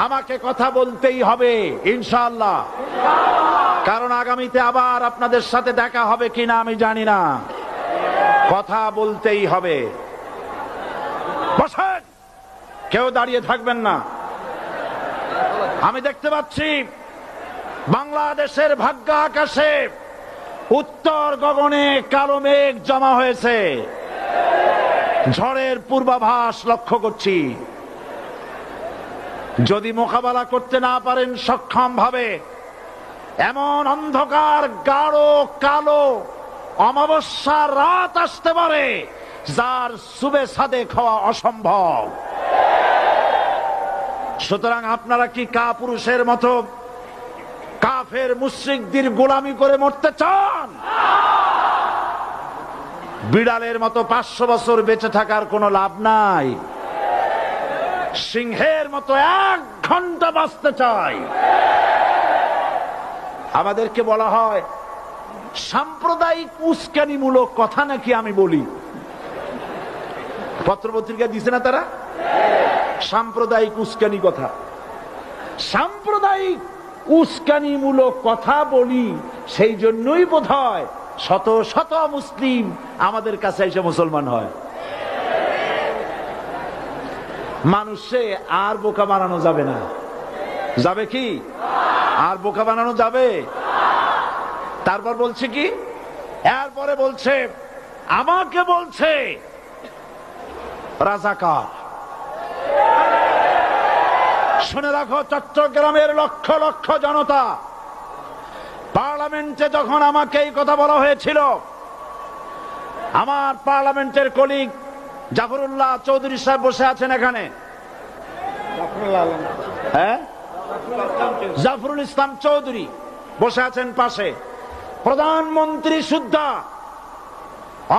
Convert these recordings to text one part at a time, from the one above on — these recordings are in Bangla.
আমাকে কথা বলতেই হবে ইনশাআল্লাহ, কারণ আগামীতে আবার আপনাদের সাথে দেখা হবে কিনা আমি জানি না। কথা বলতেই হবে। বসেন, কেউ দাঁড়িয়ে থাকবেন না। আমি দেখতে পাচ্ছি বাংলাদেশের ভাগ্য আকাশে উত্তর গগনে কালো মেঘ জমা হয়েছে, ঝড়ের পূর্বাভাস লক্ষ্য করছি। যদি মোকাবেলা করতে না পারেন সক্ষম ভাবে, এমন অন্ধকার গাঢ় কালো অমাবস্যার রাত আসতে পারে যার সুবে সাদেক হওয়া অসম্ভব। সুতরাং আপনারা কি কাপুরুষের মতো কাফের মুশরিকদের গোলামি করে মরতে চান? বিড়ালের মতো 500 বছর বেঁচে থাকার কোনো লাভ নাই। সিংহের মতো 1 ঘন্টা বাঁচতে চাই। আমাদেরকে বলা হয় সাম্প্রদায়িক উস্কানিমূলক কথা নাকি আমি বলি। পত্রপত্রিকা দিছে না তারা? সাম্প্রদায়িক উস্কানি কথা, সাম্প্রদায়িক উস্কানিমূলক কথা বলি। সেই জন্যই বোধহয় শত শত মুসলিম আমাদের কাছে এসে মুসলমান হয়। মানুষে আর বোকা বানানো যাবে না। যাবে কি? আর বোকা বানানো যাবে? তারপর বলছে কি? এরপরে বলছে, আমাকে বলছে রাজাকার। শুনে রাখো চট্টগ্রামের লক্ষ লক্ষ জনতা, পার্লামেন্টে যখন আমাকে এই কথা বলা হয়েছিল, আমার পার্লামেন্টের কলিগ জাফরুল্লাহ চৌধুরী সাহেব বসে আছেন এখানে, হ্যাঁ, জাফরুল ইসলাম চৌধুরী বসে আছেন পাশে, প্রধানমন্ত্রী সুদ্ধা,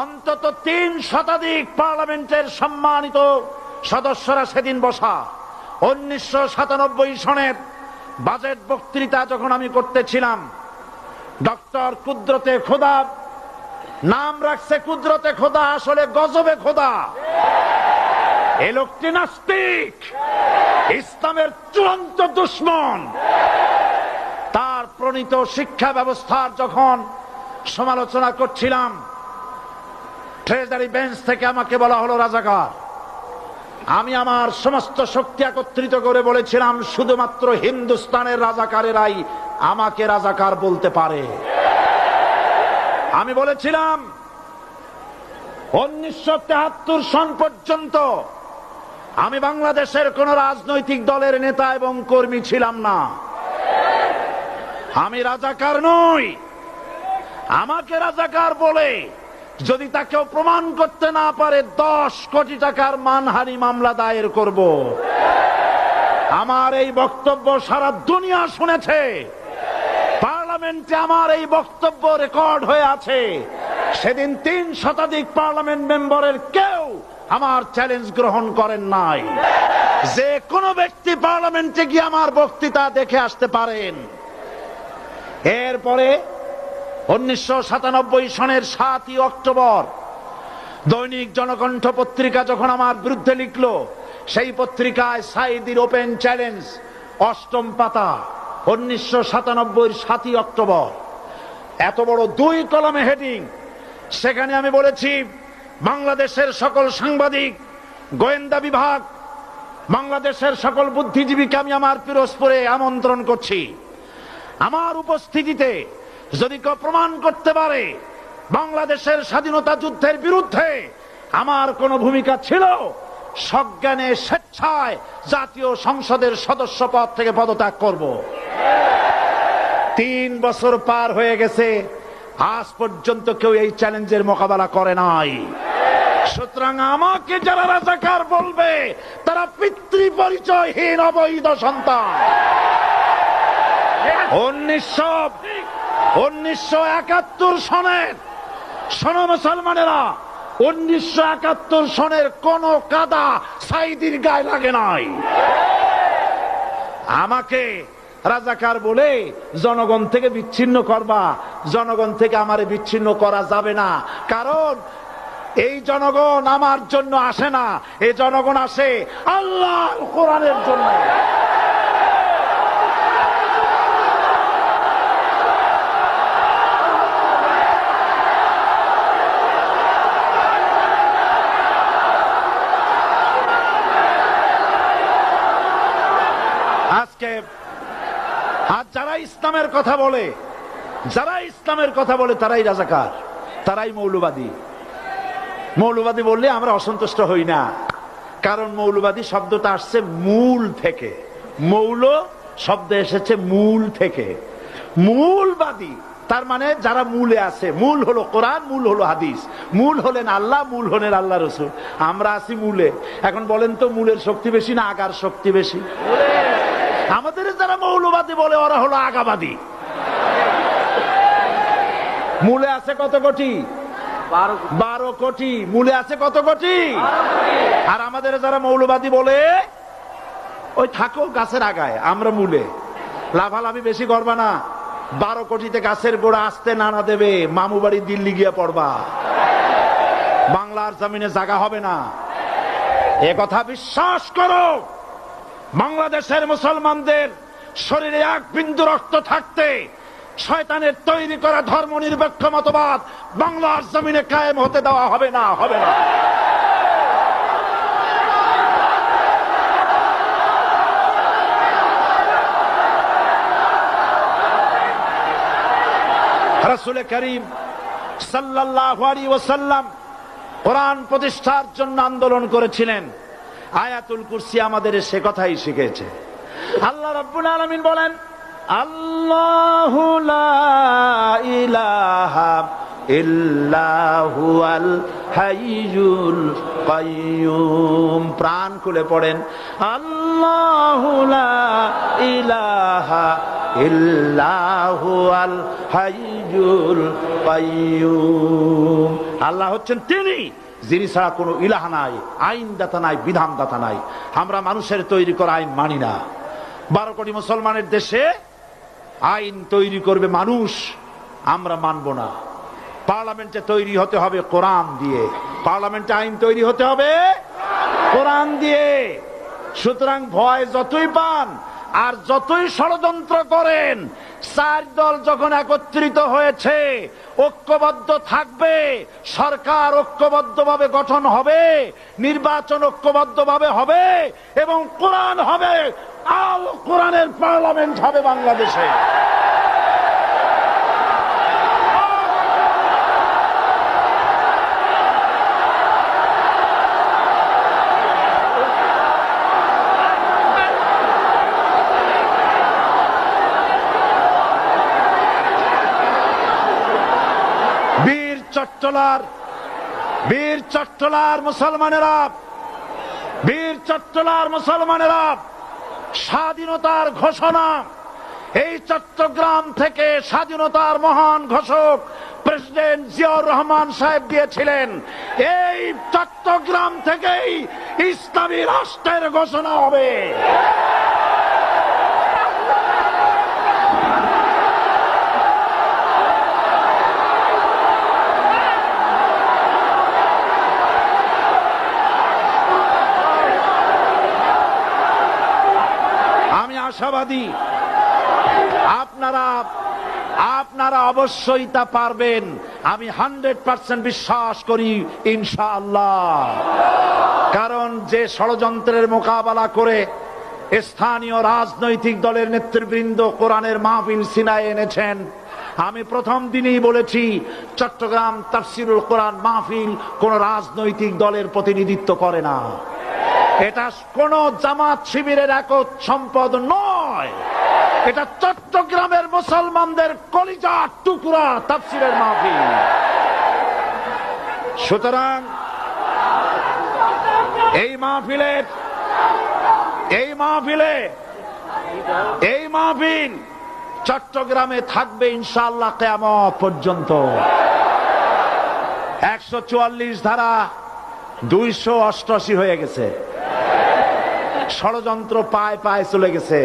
অন্তত 3 শতাধিক পার্লামেন্টের সম্মানিত সদস্যরা সেদিন বসা। 1997 সনের বাজেট বক্তৃতা যখন আমি করতেছিলাম, ডক্টর কুদরতে খোদা, নাম রাখছে কুদরতে খোদা, আসলে গজবে খোদা। এই লোকটি নাস্তিক, ইসলামের চূড়ান্ত দুশমন। তার প্রণীত শিক্ষা ব্যবস্থার যখন সমালোচনা করছিলাম, ট্রেজারি বেঞ্চ থেকে আমাকে বলা হলো রাজাকার। আমি আমার সমস্ত শক্তি একত্রিত করে বলেছিলাম, শুধুমাত্র হিন্দুস্তানের রাজাকারেরাই আমাকে রাজাকার বলতে পারে। আমি বলেছিলাম 1973 সন পর্যন্ত আমি বাংলাদেশের কোন রাজনৈতিক দলের নেতা এবং কর্মী ছিলাম না। আমি রাজাকার নই। আমাকে রাজাকার বলে যদি তাকেও প্রমাণ করতে না পারে, 10 কোটি টাকার মানহানি মামলা দায়ের করব। আমার এই বক্তব্য সারা দুনিয়া শুনেছে। পার্লামেন্টে আমার এই বক্তব্য রেকর্ড হয়ে আছে। সেদিন 3 শতাধিক পার্লামেন্ট মেম্বারের কেউ আমার চ্যালেঞ্জ গ্রহণ করেন নাই। যে কোনো ব্যক্তি পার্লামেন্টে গিয়ে আমার বক্তৃতা দেখে আসতে পারেন। এরপরে 1997 সনের 7 অক্টোবর দৈনিক জনকণ্ঠ পত্রিকা যখন আমার বিরুদ্ধে লিখলো, সেই পত্রিকায় সাইদির ওপেন চ্যালেঞ্জ 8ম পাতা, 1997 7 অক্টোবর, এত বড় 2 কলমে হেডিং। সেখানে আমি বলেছি, বাংলাদেশের সকল সাংবাদিক, গোয়েন্দা বিভাগ, বাংলাদেশের সকল বুদ্ধিজীবীকে আমি আমার পিরোজপুরে আমন্ত্রণ করছি। আমার উপস্থিতিতে যদি কেউ প্রমাণ করতে পারে বাংলাদেশের স্বাধীনতা যুদ্ধের বিরুদ্ধে আমার কোন ভূমিকা ছিল, সজ্ঞানে স্বেচ্ছায় জাতীয় সংসদের সদস্য পদ থেকে পদত্যাগ করব। 3 বছর পার হয়ে গেছে, আজ পর্যন্ত কেউ এই চ্যালেঞ্জের মোকাবেলা করে নাই। সুতরাং আমাকে যারা রাজাকার বলবে, তারা পিতৃ পরিচয়হীন অবৈধ সন্তান। 1971 সনের, শোনো মুসলমানেরা, 1971 সনের কোন কাদা সাইদির গায়ে লাগে নাই। আমাকে রাজাকার বলে জনগণ থেকে বিচ্ছিন্ন করবা, জনগণ থেকে আমারে বিচ্ছিন্ন করা যাবে না। কারণ এই জনগণ আমার জন্য আসে না, এই জনগণ আসে আল্লাহর কোরআনের জন্য। আজকে আর যারা ইসলামের কথা বলে, তারাই রাজাকার, তারাই মৌলবাদী। মৌলবাদী বললে আমরা অসন্তুষ্ট হই না, কারণ মৌলবাদী শব্দটা আসছে মূল থেকে। মৌল শব্দ এসেছে মূল থেকে। মূলবাদী তার মানে যারা মূলে আছে। মূল হলো কোরআন, মূল হলো হাদিস, মূল হলেন আল্লাহ, মূল হলেন আল্লাহ রসুল। আমরা আছি মূলে। এখন বলেন তো মূলের শক্তি বেশি না আগার শক্তি বেশি? আমাদের যারা মৌলবাদী বলে ওরা হলো আগাবাদী। মূলে আছে কত কোটি? 12 কোটি। মূলে আছে কত কোটি? আর আমাদের যারা মৌলবাদী বলে ওই থাকো গাছের আগায়, আমরা মূলে। লাভালাভি বেশি করবা না, 12 কোটিতে গাছের গোড়া আসতে নানা দেবে, মামু বাড়ি দিল্লি গিয়ে পড়বা, বাংলার জমিনে জায়গা হবে না। এ কথা বিশ্বাস করো। বাংলাদেশের মুসলমানদের শরীরে এক বিন্দু রক্ত থাকতে শয়তানের তৈরি করা ধর্ম নিরপেক্ষ মতবাদ বাংলার জমিনে কায়েম হতে দেওয়া হবে না, হবে না। রাসূল করিম সাল্লাল্লাহু আলাইহি ওয়াসাল্লাম কোরআন প্রতিষ্ঠার জন্য আন্দোলন করেছিলেন। আয়াতুল কুরসি আমাদের সে কথাই শিখেছে। আল্লাহ রাব্বুল আলামিন বলেন, আল্লাহু লা ইলাহা ইল্লা হুয়াল হাইয়ুল কাইয়্যুম। প্রাণ খুলে পড়েন, আল্লাহু লা ইলাহা ইল্লা হুয়াল হাইয়ুল কাইয়্যুম। আল্লাহ হচ্ছেন তিনি, যিনি ছাড়া কোনো ইলাহা নাই, আইনদাতা নাই, বিধানদাতা নাই। আমরা মানুষের তৈরি করা আইন মানি না। 12 কোটি মুসলমানের দেশে আইন তৈরি করবে মানুষ, আমরা মানব না। পার্লামেন্টে তৈরি হতে হবে কোরআন দিয়ে, পার্লামেন্টে আইন তৈরি হতে হবে কোরআন দিয়ে। সুতরাং ভয় যতই পান আর যতই ষড়যন্ত্র করেন, 4 দল যখন একত্রিত হয়েছে, ঐক্যবদ্ধ থাকবে, সরকার ঐক্যবদ্ধভাবে গঠন হবে, নির্বাচন ঐক্যবদ্ধভাবে হবে এবং কোরআন হবে, আল কোরআনের পার্লামেন্ট হবে বাংলাদেশে। বীর চট্টলার মুসলমানেরা স্বাধীনতার ঘোষণা, এই চট্টগ্রাম থেকে স্বাধীনতার মহান ঘোষক প্রেসিডেন্ট জিয়াউর রহমান সাহেব দিয়েছিলেন। এই চট্টগ্রাম থেকেই ইসলামী রাষ্ট্রের ঘোষণা হবে। আশাবাদী আপনারা অবশ্যই তা পারবেন। আমি 100% বিশ্বাস করি ইনশাআল্লাহ। কারণ যে ষড়যন্ত্রের মোকাবেলা করে স্থানীয় রাজনৈতিক দলের নেতৃবৃন্দ কোরআনের মাহফিল সিনায় এনেছেন, আমি প্রথম দিনেই বলেছি চট্টগ্রাম তাফসিরুল কোরআন মাহফিল কোন রাজনৈতিক দলের প্রতিনিধিত্ব করে না। এটা কোন জামাত শিবিরের একক সম্পদ নয়, এটা চট্টগ্রামের মুসলমানদের কলিজার টুকরা তাফসিরের মাহফিল। সুতরাং এই মাহফিল চট্টগ্রামে থাকবে ইনশাআল্লাহ কিয়ামত পর্যন্ত। 144 ধারা 288 হয়ে গেছে, ষড়যন্ত্র পায় চলে গেছে।